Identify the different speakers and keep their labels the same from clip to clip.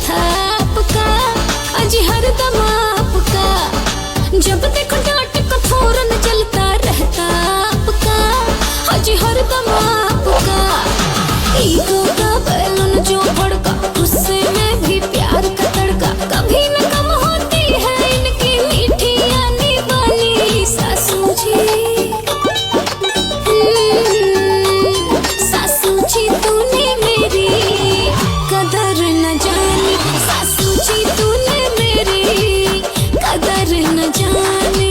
Speaker 1: था आपका, अजी हरदम आपका। जब देखो डांट को फौरन चलता रहता आपका, अजी हरदम आपका। ईगो का बैलून जो भड़का, गुस्से में भी प्यार का तड़का। कभी न कम होती है इनकी मीठी आनी वाली सासू जी। सासू जी तूने मेरी कदर न जानी, सासू जी तूने मेरी कदर न जानी।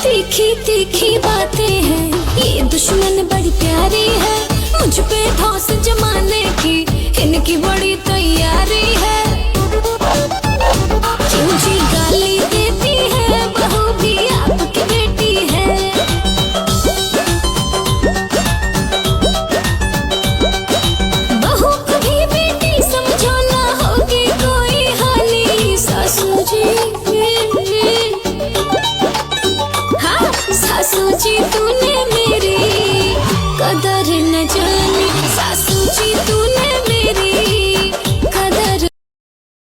Speaker 1: तीखी तीखी बातें हैं, ये दुश्मन बड़ी प्यारी है। मुझ पे ठोस जमाने की इनकी बड़ी तैयारी है।